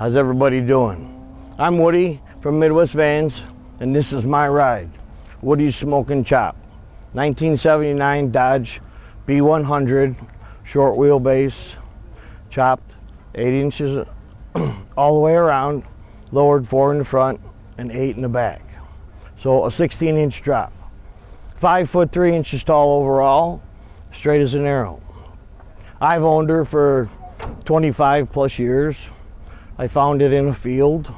How's everybody doing? I'm Woody from Midwest Vans, and this is my ride. Woody's Smokin Chop. 1979 Dodge B100, short wheelbase, chopped 8 inches all the way around, lowered 4 in the front and 8 in the back. So a 16-inch drop. 5 foot 3 inches tall overall, straight as an arrow. I've owned her for 25 plus years. I found it in a field.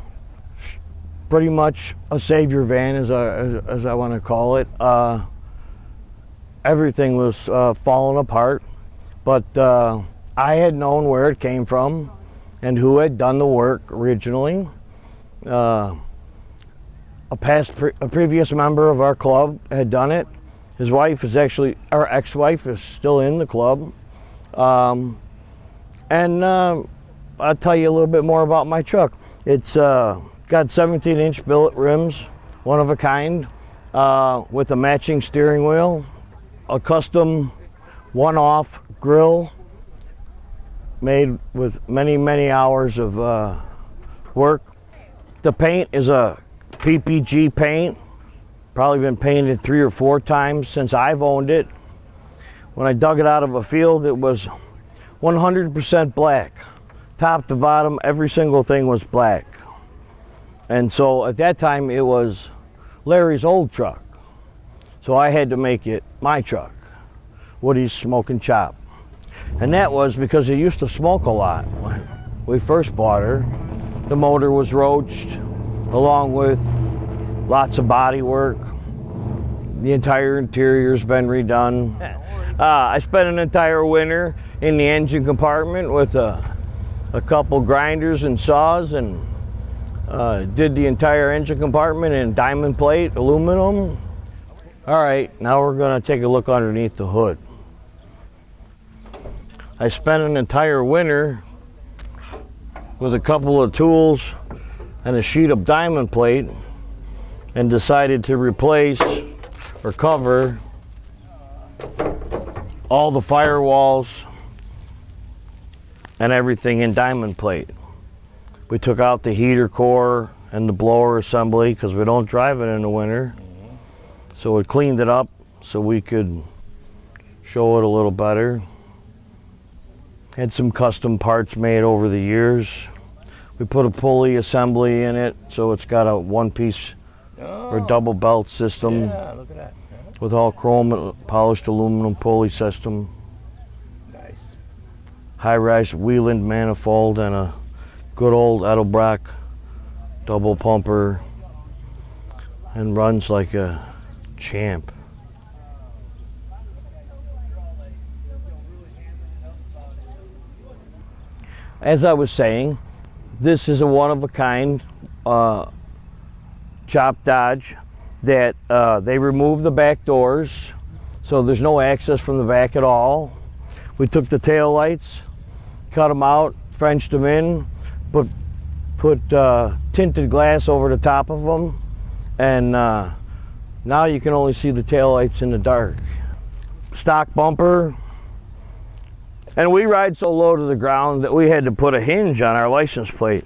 Pretty much a savior van, as I want to call it. Everything was falling apart, but I had known where it came from and who had done the work originally. A previous member of our club had done it. His wife is actually, our ex-wife is still in the club. I'll tell you a little bit more about my truck. It's got 17-inch billet rims, one of a kind, with a matching steering wheel, a custom one-off grill made with many hours of work. The paint is a PPG paint, probably been painted 3 or 4 times since I've owned it. When I dug it out of a field, it was 100% black. Top to bottom, every single thing was black. And so at that time, it was Larry's old truck. So I had to make it my truck, Woody's Smokin Chop. And that was because it used to smoke a lot. When we first bought her, the motor was roached, along with lots of body work. The entire interior's been redone. I spent an entire winter in the engine compartment with a couple grinders and saws, and did the entire engine compartment in diamond plate aluminum. All right, now we're going to take a look underneath the hood. I spent an entire winter with a couple of tools and a sheet of diamond plate, and decided to replace or cover all the firewalls and everything in diamond plate. We took out the heater core and the blower assembly because we don't drive it in the winter. So we cleaned it up so we could show it a little better. Had some custom parts made over the years. We put a pulley assembly in it, so it's got a one-piece or double belt system. Yeah, look at that. With all chrome polished aluminum pulley system. Nice. High-rise Wieland manifold and a good old Edelbrock double pumper, and runs like a champ. As I was saying, this is a one-of-a-kind Chop Dodge that they removed the back doors, so there's no access from the back at all. We took the tail lights, cut them out, Frenched them in, put tinted glass over the top of them, and now you can only see the tail lights in the dark. Stock bumper, and we ride so low to the ground that we had to put a hinge on our license plate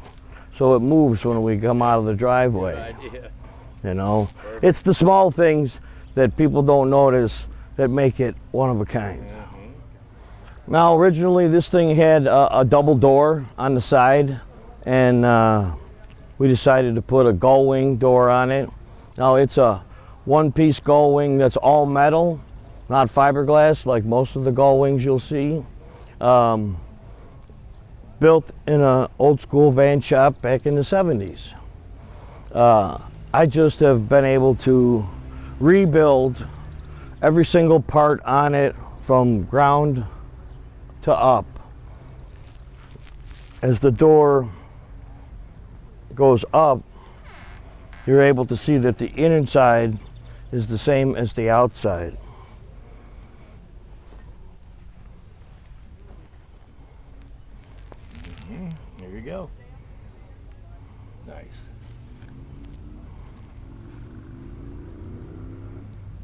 so it moves when we come out of the driveway. Good idea. You know, it's the small things that people don't notice that make it one of a kind. Now, originally this thing had a double door on the side, and we decided to put a gull wing door on it. Now it's a one-piece gull wing that's all metal, not fiberglass like most of the gull wings you'll see. Built in an old school van shop back in the 70s. I just have been able to rebuild every single part on it from ground to up. As the door goes up, you're able to see that the inside is the same as the outside. There you go. Nice.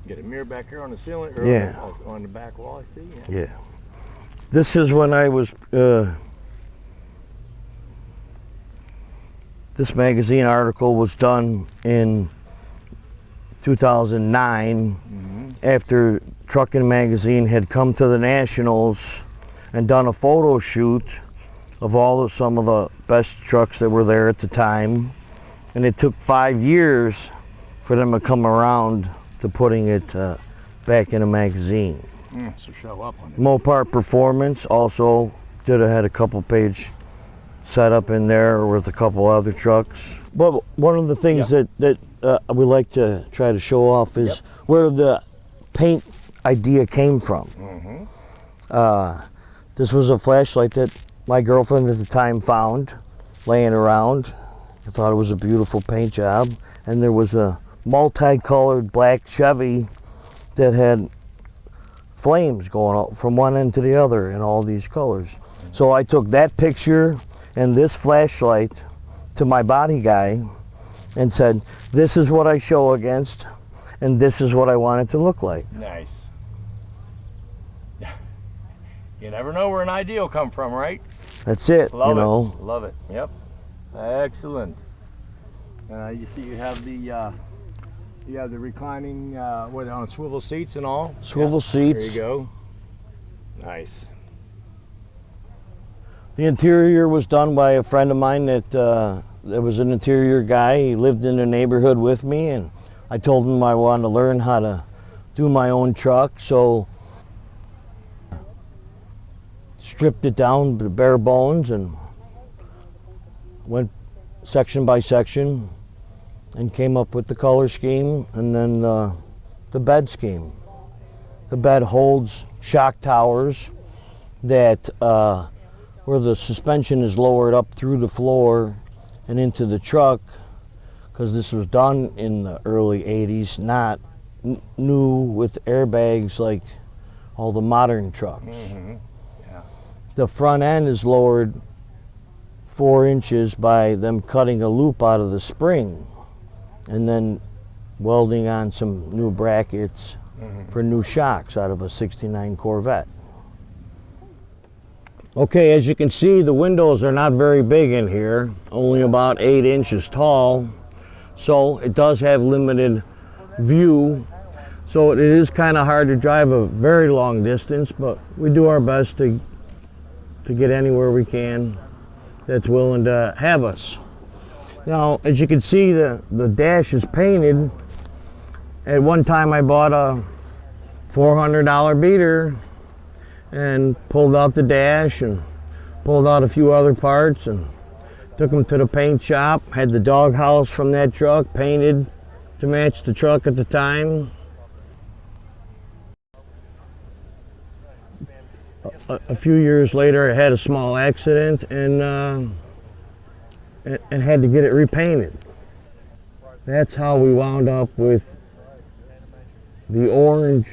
Get a mirror back here on the ceiling, or Yeah. on the back wall, I see. Yeah. This is when I was This magazine article was done in 2009 after Trucking Magazine had come to the Nationals and done a photo shoot of some of the best trucks that were there at the time. And it took 5 years for them to come around to putting it back in a magazine. So show up on it. Mopar Performance also had a couple page setup in there with a couple other trucks. But one of the things that we like to try to show off is where the paint idea came from. This was a flashlight that my girlfriend at the time found laying around. I thought it was a beautiful paint job, and there was a multicolored black Chevy that had flames going out from one end to the other in all these colors. So I took that picture and this flashlight to my body guy and said, this is what I show against, and this is what I want it to look like. Nice. You never know where an idea will come from, right? That's it. Love it. Love it. Yep. Excellent. You see, you have the reclining, on swivel seats and all. Swivel seats. There you go. Nice. The interior was done by a friend of mine that was an interior guy. He lived in the neighborhood with me, and I told him I wanted to learn how to do my own truck, so stripped it down to bare bones and went section by section and came up with the color scheme and then the bed scheme. The bed holds shock towers that where the suspension is lowered up through the floor and into the truck, because this was done in the early 80s, not new with airbags like all the modern trucks. The front end is lowered 4 inches by them cutting a loop out of the spring and then welding on some new brackets for new shocks out of a '69 Corvette. Okay, as you can see, the windows are not very big in here, only about 8 inches tall, so it does have limited view. So it is kind of hard to drive a very long distance, but we do our best to get anywhere we can that's willing to have us. Now, as you can see, the dash is painted. At one time I bought a $400 beater and pulled out the dash and pulled out a few other parts and took them to the paint shop, had the doghouse from that truck painted to match the truck at the time. A few years later I had a small accident and had to get it repainted. That's how we wound up with the orange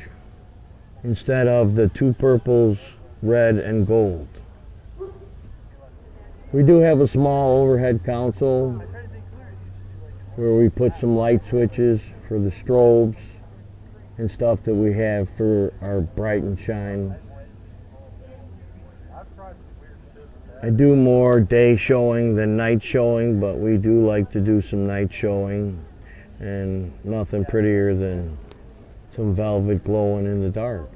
instead of the two purples, red and gold. We do have a small overhead console where we put some light switches for the strobes and stuff that we have for our bright and shine. I do more day showing than night showing, but we do like to do some night showing, and nothing prettier than some velvet glowing in the dark.